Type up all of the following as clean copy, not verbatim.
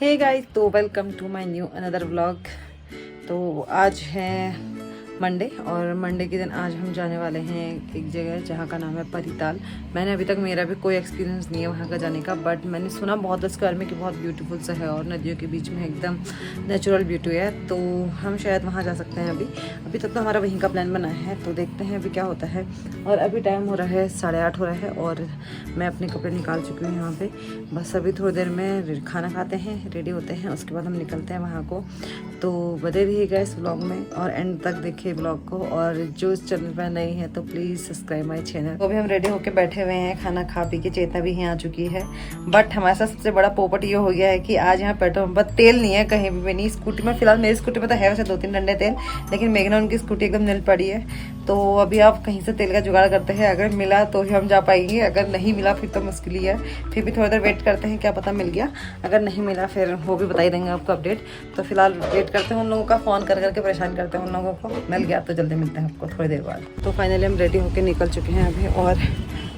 हे guys, तो welcome to my new another vlog. तो आज है मंडे और मंडे के दिन आज हम जाने वाले हैं एक जगह जहाँ का नाम है परिताल। मैंने अभी तक मेरा भी कोई एक्सपीरियंस नहीं है वहाँ का जाने का, बट मैंने सुना बहुत इसके बारे में कि बहुत ब्यूटीफुल सा है और नदियों के बीच में एकदम नेचुरल ब्यूटी है। तो हम शायद वहाँ जा सकते हैं। अभी तक तो हमारा वहीं का प्लान बना है, तो देखते हैं अभी क्या होता है। और अभी टाइम हो रहा है 8:30 हो रहा है और मैं अपने कपड़े निकाल चुकी हूँ यहाँ पे। बस अभी थोड़ी देर में खाना खाते हैं, रेडी होते हैं, उसके बाद हम निकलते हैं वहाँ को। तो बने रहिएगा इस व्लॉग में और एंड तक देखिए व्लॉग को। और जो इस चैनल पर नई है तो प्लीज़ सब्सक्राइब माय चैनल। तो अभी हम रेडी होके बैठे हुए हैं, खाना खा पी के। चेतना भी यहाँ आ चुकी है, बट हमारे साथ सबसे बड़ा पोपट ये हो गया है कि आज यहाँ पेट्रोल पंप तेल नहीं है कहीं भी नहीं। स्कूटी में फिलहाल मेरी स्कूटी में तो है वैसे 2-3 डंडे तेल, लेकिन मेघना उनकी स्कूटी एकदम निल पड़ी है। तो अभी आप कहीं से तेल का जुगाड़ करते हैं, अगर मिला तो ही हम जा पाएंगे, अगर नहीं मिला फिर तो मुश्किल ही है। फिर भी थोड़ी देर वेट करते हैं, क्या पता मिल गया। अगर नहीं मिला फिर वो भी बता ही देंगे आपको अपडेट। तो फिलहाल वेट करते हैं उन लोगों का, फ़ोन कर करके परेशान करते हैं उन लोगों को। मिल गया तो जल्दी मिलते हैं आपको थोड़ी देर बाद। तो फाइनली हम रेडी होकर निकल चुके हैं अभी, और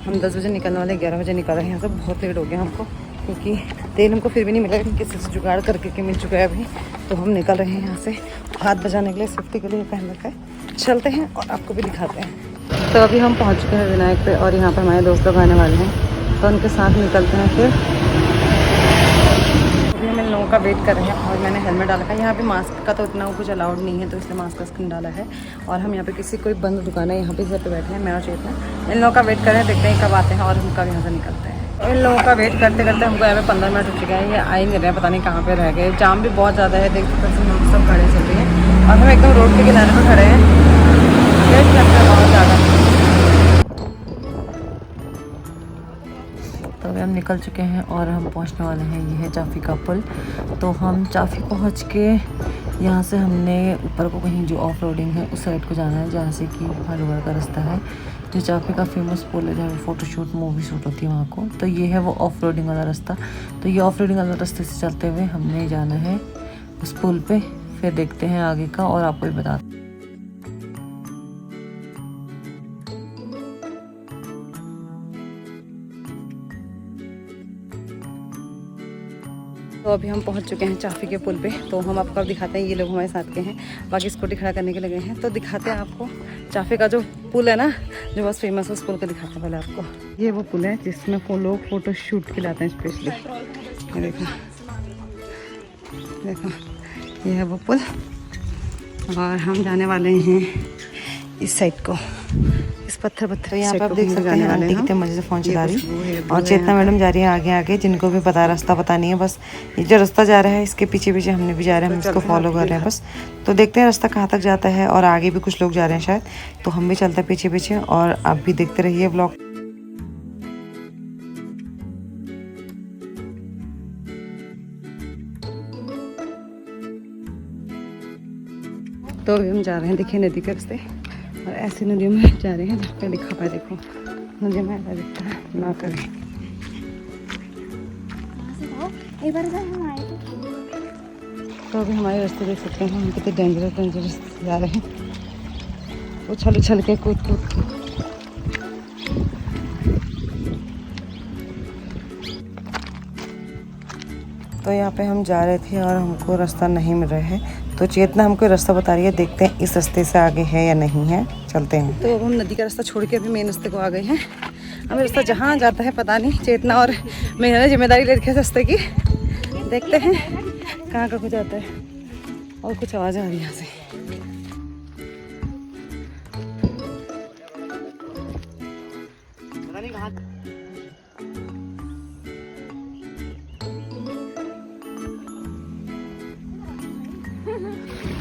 हम 10 बजे निकलने वाले, 11 बजे निकल रहे हैं यहाँ से। बहुत लेट हो गया हमको क्योंकि तेल हमको फिर भी नहीं मिला, लेकिन किसी से जुगाड़ करके मिल चुका है अभी। तो हम निकल रहे हैं यहाँ से हाथ बचाने के लिए, सेफ्टी के लिए पहन रखा है। चलते हैं और आपको भी दिखाते हैं। तो अभी हम पहुँच चुके हैं विनायक पे और यहाँ पर हमारे दोस्त लोग आने वाले हैं, तो उनके साथ निकलते हैं। फिर अभी हम इन लोगों का वेट कर रहे हैं और मैंने हेलमेट डाला है। यहाँ पे मास्क का तो इतना कुछ अलाउड नहीं है, तो इसलिए मास्क का स्किन डाला है। और हम यहाँ पे किसी कोई बंद दुकान है, यहाँ पे घर पे बैठे हैं, मैं और चेतना। इन लोगों का वेट कर रहे हैं, देखते हैं कब आते हैं और हम कब यहाँ से निकलते हैं। इन लोगों का वेट करते करते हमको यहाँ पे 15 मिनट हो चुके हैं, ये आ ही नहीं रहे, पता नहीं कहाँ पे रह गए। जाम भी बहुत ज़्यादा है, देख सकते हैं हम सब खड़े चल रहे हैं और हम एकदम रोड के किनारे पर खड़े हैं। वेट करते हैं बहुत ज़्यादा। तो अभी हम निकल चुके हैं और हम पहुंचने वाले हैं, ये है चाफी का पुल। तो हम चाफी पहुंच के यहाँ से हमने ऊपर को कहीं जो ऑफ रोडिंग है उस साइड को जाना है, जहाँ से कि हरिद्वार का रास्ता है। जो चाफी का फेमस पुल है जहाँ फ़ोटोशूट मूवी शूट होती है वहाँ को, तो ये है वो ऑफ रोडिंग वाला रास्ता। तो ये ऑफ रोडिंग वाला रास्ते से चलते हुए हमने जाना है उस पुल पे। फिर देखते हैं आगे का और आपको भी बताते हैं। तो अभी हम पहुंच चुके हैं चाफी के पुल पे। तो हम आपको अब दिखाते हैं, ये लोग हमारे साथ के हैं, बाकी स्कूटी खड़ा करने के लगे हैं। तो दिखाते हैं आपको चाफी का जो पुल है ना, जो बहुत फेमस है, उस पुल को दिखाते हैं पहले आपको। ये वो पुल है जिसमें लोग फोटो शूट के लाते हैं स्पेशली। ये देखो देखो, ये है वो पुल। और हम जाने वाले हैं इस साइड को, इस पत्थर यहाँ पे आप देख सकते हैं आंटी कितने मजे से फ़ोन चला रही। और चेतना मैडम जा रही है आगे आगे, जिनको भी पता रास्ता पता नहीं है, बस ये जो रास्ता जा रहा है इसके पीछे पीछे हमने भी जा रहे हैं, हम इसको फॉलो कर रहे हैं बस। तो देखते हैं रास्ता कहाँ तक जाता है, और आगे भी कुछ लोग जा रहे हैं शायद, तो हम भी चलते हैं पीछे पीछे। और आप भी देखते रहिए व्लॉग। तो अभी हम जा रहे हैं, देखिए नदी के रास्ते, और ऐसी नदियों में जा रहे हैं जहाँ पे लिखा पाए, देखो नदी में ऐसा दिखता है, ना करें। तो अभी हमारे रास्ते देख सकते हैं, हम कितने डेंजरस जा रहे हैं, उछल के कूद के। तो यहाँ पे हम जा रहे थे और हमको रास्ता नहीं मिल रहा है, तो चेतना हमको रास्ता बता रही है, देखते हैं इस रास्ते से आगे है या नहीं है, चलते हैं। तो अब हम नदी का रास्ता छोड़ के अभी मेन रास्ते को आ गए हैं। हमें रास्ता जहाँ जाता है पता नहीं, चेतना और मेरा जिम्मेदारी ले रखी है रास्ते की। देखते हैं कहाँ का कुछ आता है। और कुछ आवाज़ आ रही है यहाँ से।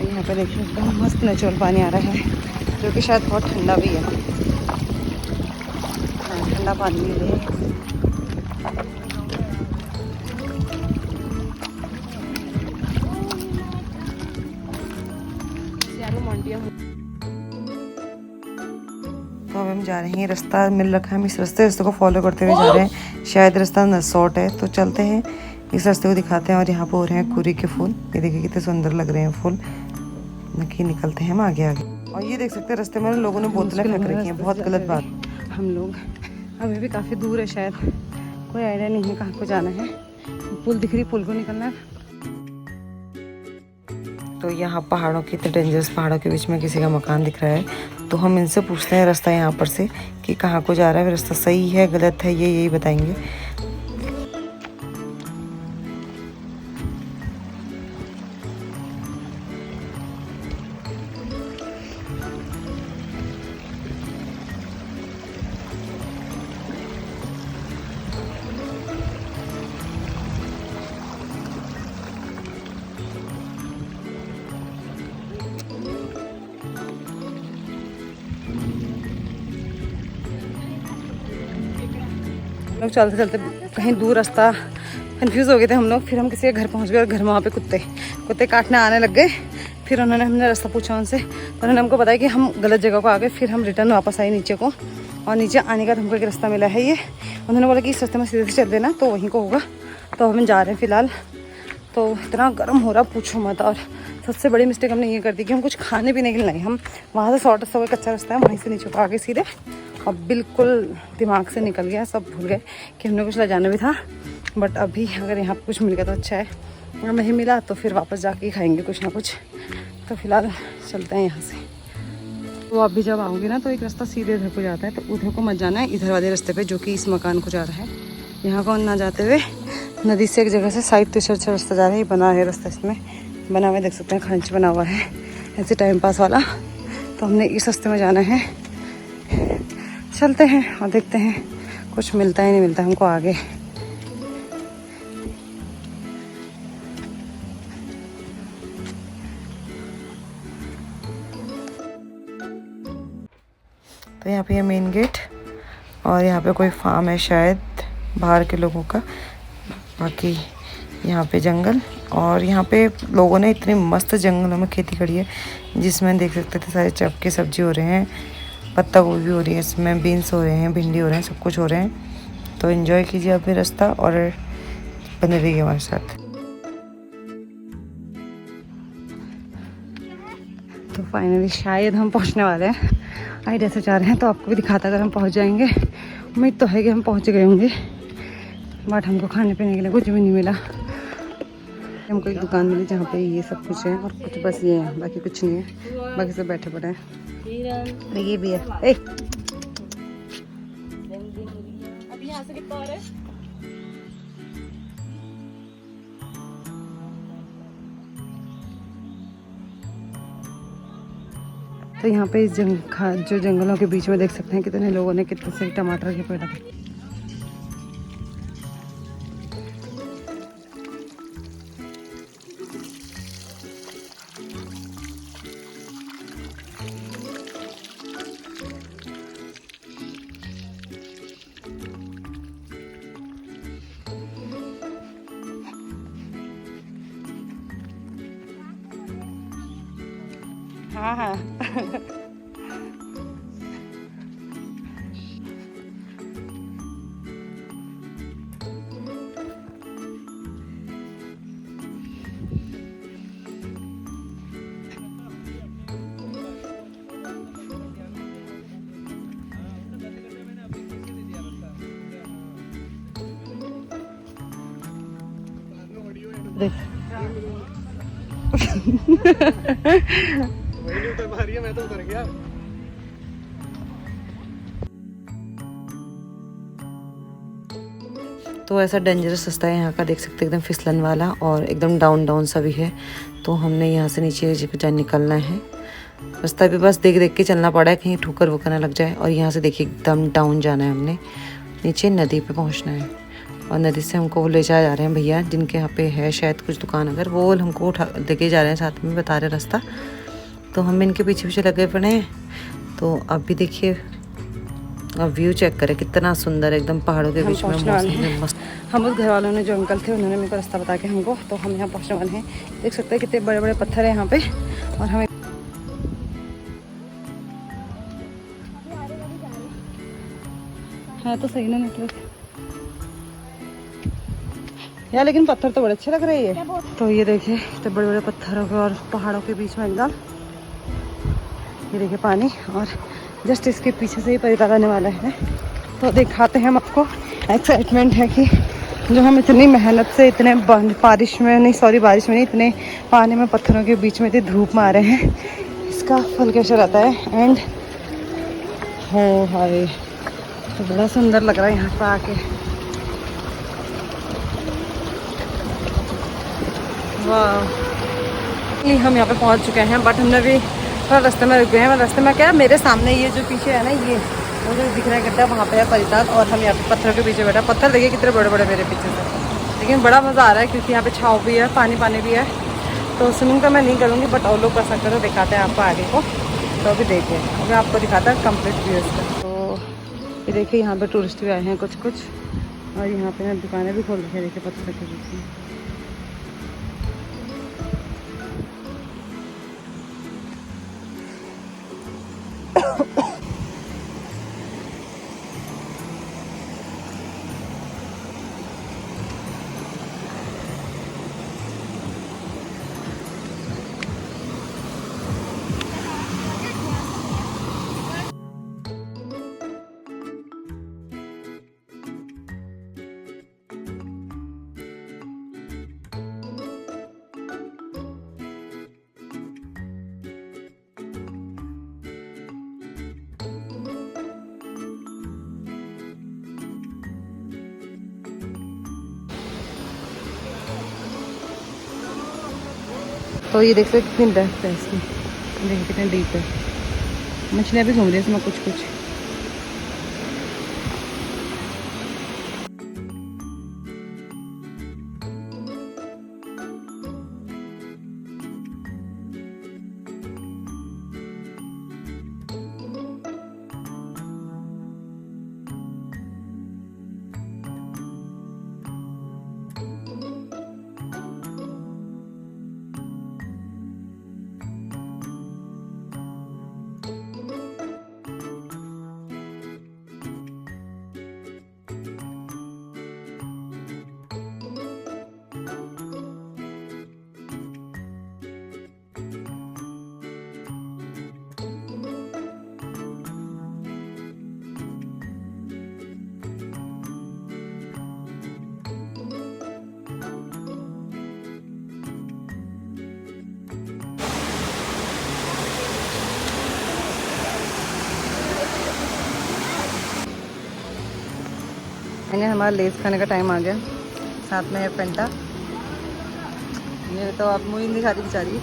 यहाँ पे देखिए एकदम मस्त नेचुरल पानी आ रहा है, जो कि शायद बहुत ठंडा भी है। ठंडा पानी भी है। तो अब हम जा रहे हैं, रास्ता मिल रखा है, हम इस रास्ते को फॉलो करते हुए जा रहे हैं। शायद रास्ता शॉर्ट है, तो चलते हैं इस रास्ते को दिखाते हैं। और यहाँ पर हो रहे हैं कुरी के फूल, ये देखिए कितने सुंदर लग रहे हैं फूल। निकलते हैं हम आगे। और ये देख सकते हैं रास्ते में लोगों ने बोतलें फेंक रखी हैं, बहुत गलत बात। हम लोग अभी भी काफ़ी दूर है, शायद कोई आइडिया नहीं है कहाँ को जाना है। पुल दिख रही, पुल को निकलना है। तो यहाँ पहाड़ों की, इतने डेंजरस पहाड़ों के बीच में किसी का मकान दिख रहा है। तो हम इनसे पूछते हैं रास्ता यहाँ पर से कि कहाँ को जा रहा है, रास्ता सही है गलत है, ये यही बताएंगे। लोग चलते चलते कहीं दूर रास्ता कंफ्यूज हो गए थे हम लोग। फिर हम किसी के घर पहुंच गए और घर में वहाँ पे कुत्ते काटने आने लग गए। फिर हमने रास्ता पूछा उनसे, तो उन्होंने हमको बताया कि हम गलत जगह को आ गए। फिर हम रिटर्न वापस आए नीचे को, और नीचे आने का हमको एक रास्ता मिला है ये। उन्होंने बोला कि इस रास्ते में सीधे से चल देना तो वहीं को होगा। तो हम जा रहे हैं फ़िलहाल। तो इतना गर्म हो रहा पूछो मत। और सबसे बड़ी मिस्टेक हमने ये कर दी कि हम कुछ खाने पीने के लिए नहीं, हम वहाँ से शॉर्ट रास्ता, कच्चा रास्ता है, वहीं से नीचे को आगे सीधे। और बिल्कुल दिमाग से निकल गया, सब भूल गए कि हमने कुछ ले जाना भी था। बट अभी अगर यहाँ कुछ मिल गया तो अच्छा है, अगर नहीं मिला तो फिर वापस जाके खाएंगे कुछ ना कुछ। तो फिलहाल चलते हैं यहाँ से। तो आप भी जब आओगे ना तो एक रास्ता सीधे इधर को जाता है, तो उधर को मत जाना है, इधर वाले रास्ते पे जो कि इस मकान को जा रहा है। यहाँ को ना जाते हुए नदी से एक जगह से साइड तो अच्छा रास्ता जा रहा है। ये बना है रास्ता, इसमें बना हुआ देख सकते हैं, खंच बना हुआ है ऐसे टाइम पास वाला। तो हमने इस रास्ते में जाना है। चलते हैं और देखते हैं कुछ मिलता है नहीं मिलता हमको आगे। तो यहाँ पे है मेन गेट, और यहाँ पे कोई फार्म है शायद बाहर के लोगों का। बाकी यहाँ पे जंगल, और यहाँ पे लोगों ने इतने मस्त जंगलों में खेती करी है, जिसमें देख सकते थे सारे चप के सब्जी हो रहे हैं, पत्ता गोभी हो रही है, इसमें बीन्स हो रहे हैं, भिंडी हो रहे हैं, सब कुछ हो रहे हैं। तो एंजॉय कीजिए अपने रास्ता और बने रहिए हमारे साथ। तो फाइनली शायद हम पहुंचने वाले हैं, आइडिया से जा रहे हैं। तो आपको भी दिखाता अगर हम पहुंच जाएंगे। उम्मीद तो है कि हम पहुंच गए होंगे, बट हमको खाने पीने के लिए कुछ भी नहीं मिला। हमको एक दुकान मिली जहाँ पे ये सब कुछ है, और कुछ बस ये है, बाकी कुछ नहीं है। बाकी सब बैठे पड़े हैं। ये भी है। अभी यहाँ से कितना और है? तो यहाँ पे इस जो जंगलों के बीच में देख सकते हैं कितने लोगों ने कितने से टमाटर के पेड़ लगे। हाँ हाँ देख वही नहीं उतर पा रही है, मैं तो उतर गया। तो ऐसा डेंजरस रास्ता है यहाँ का, देख सकते हैं एकदम फिसलन वाला, और एकदम डाउन सा भी है। तो हमने यहाँ से नीचे निकलना है। रास्ता भी बस देख देख के चलना पड़ा है, कहीं ठोकर वोकर ना लग जाए। और यहाँ से देखिए एकदम डाउन जाना है, हमने नीचे नदी पे पहुँचना है। और नदी से हमको वो ले जा रहे हैं भैया, जिनके यहाँ पे है शायद कुछ दुकान, अगर वो हमको लेके जा रहे हैं, साथ में बता रहे रास्ता। तो हम इनके पीछे पीछे लगे पड़े हैं। तो अब भी देखिए, अब व्यू चेक करें कितना सुंदर है, एकदम पहाड़ों के बीच में मस्त। हम उस घर वालों ने जो अंकल थे उन्होंने मेरे को रास्ता बता के हमको, तो हम यहाँ पहुँचने वाले हैं। देख सकते हैं कितने बड़े बड़े पत्थर है यहाँ पे। और हमें है तो सही ना नेटवर्क यार, लेकिन पत्थर तो बड़े अच्छे लग रहे हैं। तो ये देखिए इतने बड़े बड़े पत्थरों के और पहाड़ों के बीच में एकदम, ये देखिए पानी, और जस्ट इसके पीछे से ही परिताल आने वाला है। तो दिखाते हैं हम आपको, एक्साइटमेंट है कि जो हम इतनी मेहनत से इतने बारिश में नहीं, सॉरी बारिश में नहीं, इतने पानी में पत्थरों के बीच में इतनी धूप में आ रहे हैं, इसका फल कैसा रहता है। एंड हो हाय, तो बड़ा सुंदर लग रहा है यहाँ पर आके। वाह, हम यहाँ पे पहुँच चुके हैं, बट हमने भी थोड़ा रास्ते में रुक गए हैं। रास्ते में क्या है, मेरे सामने ये जो पीछे है ना, ये वो जो दिख रहा है गड्ढा, वहाँ पे है परिताल, और हम यहाँ पे पत्थरों के पीछे बैठा। पत्थर देखिए कितने बड़े बड़े मेरे पीछे से, लेकिन बड़ा मज़ा आ रहा है क्योंकि यहाँ पे छाँव भी है, पानी पानी भी है। तो स्विमिंग तो मैं नहीं करूँगी, बट और लोग कर सकते हैं, तो दिखाते हैं आपको आगे को। तो अभी देखिए, अभी आपको दिखाता है कम्प्लीट व्यू इसका। तो ये देखिए यहाँ पर टूरिस्ट भी आए हैं कुछ कुछ, और यहाँ पर दुकानें भी खोल रखी है, देखिए पत्थर के बीच में। तो ये देख सकते कितनी डेप्थ है इसकी, देखिए कितनी डीप है। मछलियाँ भी घूम रही है इसमें कुछ कुछ। हमारा लेस खाने का टाइम आ गया, साथ में है पेंटा। ये तो आप मुझे नहीं खाती बेचारी।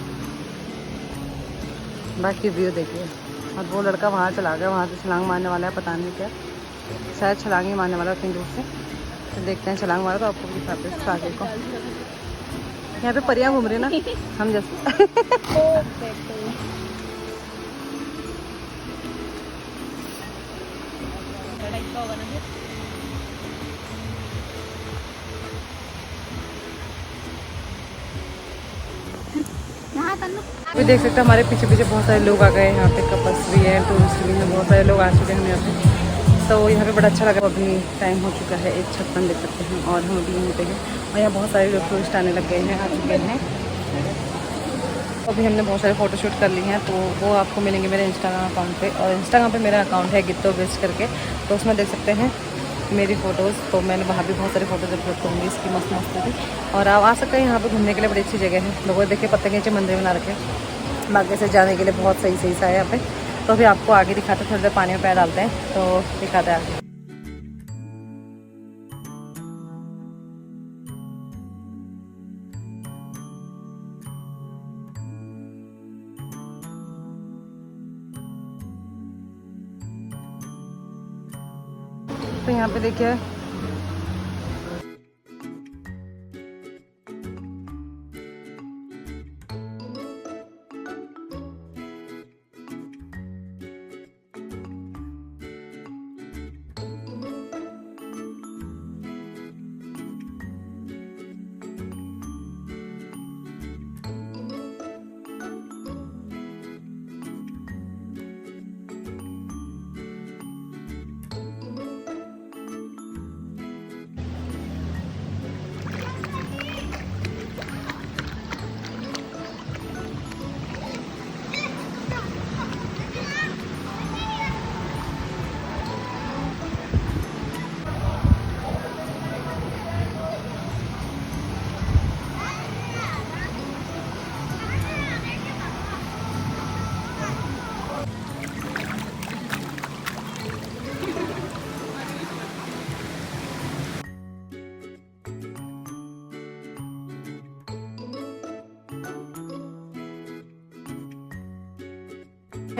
बाकी व्यू देखिए, और वो लड़का वहाँ चला गया, वहाँ से छलांग मारने वाला है, पता नहीं क्या, शायद छलांग ही मारने वाला है उतनी दूर से। तो देखते हैं, छलांग मारा तो आपको भी दिखाते हैं आगे को। यहाँ पे परियां घूम रही है ना, हम जैसे। भी देख सकते हैं हमारे पीछे पीछे बहुत सारे लोग आ गए हैं। यहाँ पे कपल्स भी हैं, टूरिस्ट भी हैं, बहुत सारे लोग आ चुके हैं यहाँ पे। तो यहाँ पे बड़ा अच्छा लगा। अभी टाइम हो चुका है 1:56 देख सकते हैं, और हम अभी यहीं पे हैं, और यहाँ बहुत सारे लोग टूरिस्ट आने लग गए हैं, आ चुके हैं। अभी हमने बहुत सारे फ़ोटोशूट कर ली हैं, तो वो आपको मिलेंगे मेरे इंस्टाग्राम अकाउंट पे। और इंस्टाग्राम पे मेरा अकाउंट है गित्तो बेस्ट करके, तो उसमें देख सकते हैं मेरी फ़ोटोज़। तो मैंने वहाँ भी बहुत सारी फ़ोटोज़ अपलोड करूँगी इसकी, मस्त मस्त थी। और आप आ सकते हैं यहाँ पे घूमने के लिए, बड़ी अच्छी जगह है। लोगों देखिए पत्ते के नीचे मंदिर बना रखे हैं, बाकी से जाने के लिए बहुत सही सही सा है यहाँ पे। तो अभी आपको आगे दिखाते हैं, थोड़ी देर पानी में पैर डालते हैं तो दिखाते हैं आगे। तो यहाँ पे देखिए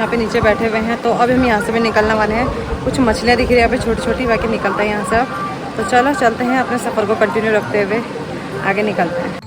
यहाँ पे नीचे बैठे हुए हैं। तो अब हम यहाँ से भी निकलने वाले हैं। कुछ मछलियाँ दिख रही है यहाँ पे छोटी छोटी, बाकी निकलते हैं यहाँ से अब। तो चलो चलते हैं, अपने सफ़र को कंटिन्यू रखते हुए आगे निकलते हैं।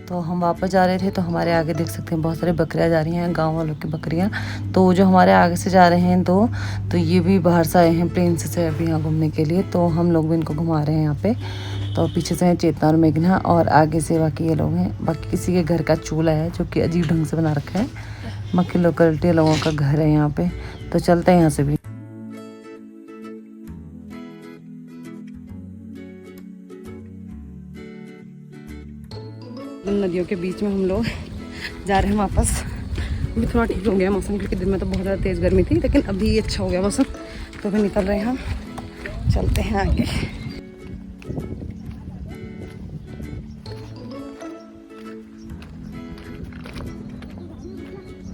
तो हम वापस जा रहे थे, तो हमारे आगे देख सकते हैं बहुत सारी बकरियां जा रही हैं, गांव वालों की बकरियां। तो जो हमारे आगे से जा रहे हैं तो ये भी बाहर से आए हैं, प्लेन से अभी यहाँ घूमने के लिए। तो हम लोग भी इनको घुमा रहे हैं यहाँ पे। तो पीछे से हैं चेतना और मेघना, और आगे से बाकी ये लोग हैं। बाकी किसी के घर का चूल्हा है जो कि अजीब ढंग से बना रखा है। मक्की लोकलिटी लोगों का घर है यहाँ पे। तो चलते हैं यहाँ से भी। नदियों के बीच में हम लोग जा रहे हैं वापस। अभी थोड़ा ठीक हो गया मौसम, क्योंकि दिन में तो बहुत ज़्यादा तेज़ गर्मी थी, लेकिन अभी अच्छा हो गया मौसम। तो अभी निकल रहे हैं हम, चलते हैं आगे।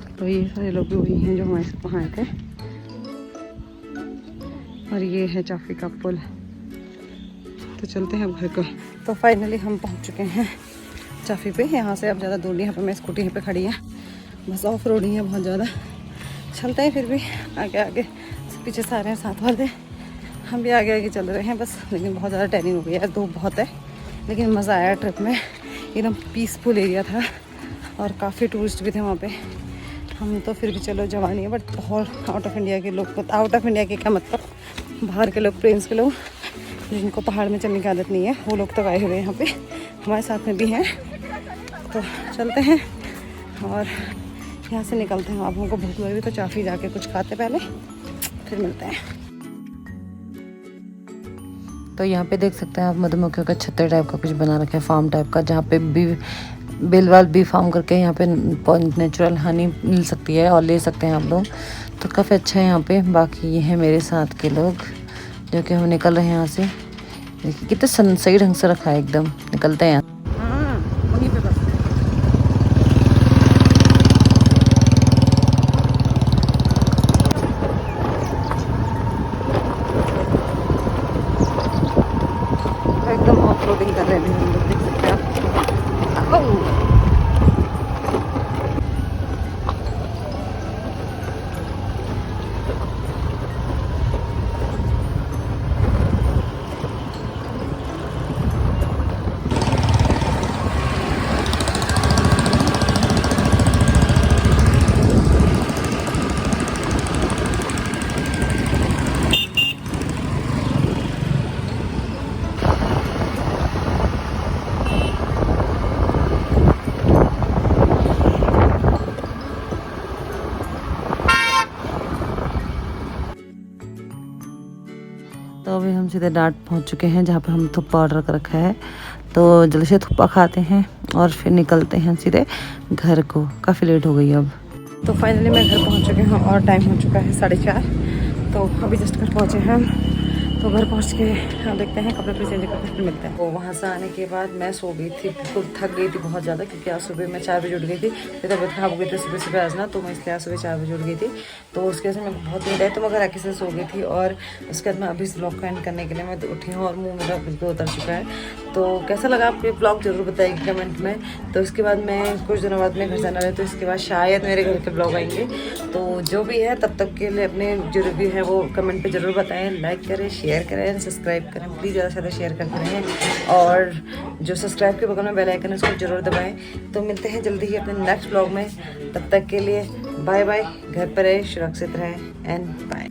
तो ये सारे लोग भी वही हैं जो हमारे साथ वहाँ आए थे। और ये है चाफी का पुल। तो चलते हैं अब घर को। तो फाइनली हम पहुँच चुके हैं चाफी पे। यहाँ से अब ज़्यादा दूर नहीं, यहाँ पे मैं स्कूटी यहाँ पे खड़ी है, बस ऑफ रोड ही है बहुत ज़्यादा। चलते हैं फिर भी आगे आगे। पीछे सारे हैं साथ वाले, हम भी आगे आगे चल रहे हैं बस। लेकिन बहुत ज़्यादा टैनिंग हो गई है, धूप बहुत है, लेकिन मज़ा आया ट्रिप में। एकदम पीसफुल एरिया था और काफ़ी टूरिस्ट भी थे वहाँ पे। हम तो फिर भी चलो जवानी है, बट बहुत आउट ऑफ इंडिया के लोग, आउट ऑफ इंडिया के क्या मतलब, बाहर के लोग, प्लेन्स के लोग जिनको पहाड़ में चलने की आदत नहीं है, वो लोग तो आए हुए हैं यहाँ पे, हमारे साथ में भी हैं। तो चलते हैं और यहाँ से निकलते हैं। आप लोगों को भूख लगी तो चाफी जाके कुछ खाते पहले, फिर मिलते हैं। तो यहाँ पे देख सकते हैं आप, मधुमक्खियों का छत्तर टाइप का कुछ बना रखा है, फार्म टाइप का, जहाँ पे बेलवाल बी फार्म करके यहाँ पे नेचुरल हनी मिल सकती है और ले सकते हैं आप लोग। तो काफ़ी अच्छा है यहाँ पे। बाकी ये है मेरे साथ के लोग जो कि हम निकल रहे हैं यहाँ से। देखिए कितने सही ढंग से रखा है एकदम। निकलते हैं। एकदम ऑफ रोडिंग कर रहे हैं हम लोग, देख सकते हैं आप। तो अभी हम सीधे डाट पहुंच चुके हैं, जहाँ पे हम थुप्पा ऑर्डर कर रखा है। तो जल्दी से थुप्पा खाते हैं और फिर निकलते हैं सीधे घर को। काफ़ी लेट हो गई अब। तो फाइनली मैं घर पहुंच चुके हैं और टाइम हो चुका है 4:30। तो अभी जस्ट घर पहुंचे हैं। तो घर पहुंच के हम देखते हैं, कपड़े पे चेंज करते फिर मिलते हैं। तो वहाँ से आने के बाद मैं सो गई थी, बिल्कुल थक गई थी बहुत ज़्यादा, क्योंकि आज सुबह मैं 4 बजे उठ गई थी। मेरी तबीयत खराब हो गई थी सुबह आज ना, तो मैं इसलिए आज सुबह 4 बजे उठ गई थी। तो उसके वजह से मैं बहुत नींद आई, तो मैं घर आके से सो गई थी। और उसके बाद मैं अभी इस ब्लॉग को एंड करने के लिए मैं उठी हूँ और मुँह मेरा बिल्कुल उतर चुका है। तो कैसा लगा आपको ये ब्लॉग ज़रूर बताइए कमेंट में। तो इसके बाद मैं कुछ दिनों बाद में घर जाना है, तो इसके बाद शायद मेरे घर के ब्लॉग आएंगे। तो जो भी है तब तक के लिए अपने जो रिव्यू है वो कमेंट पे ज़रूर बताएं, लाइक करें, शेयर करें, सब्सक्राइब करें, प्लीज़ ज़्यादा से ज़्यादा शेयर करते रहें। और जो सब्सक्राइब के बगल में बेल आइकन है उसको ज़रूर दबाएँ। तो मिलते हैं जल्दी ही अपने नेक्स्ट ब्लॉग में, तब तक के लिए बाय बाय। घर पर रहें, सुरक्षित रहें एंड बाय।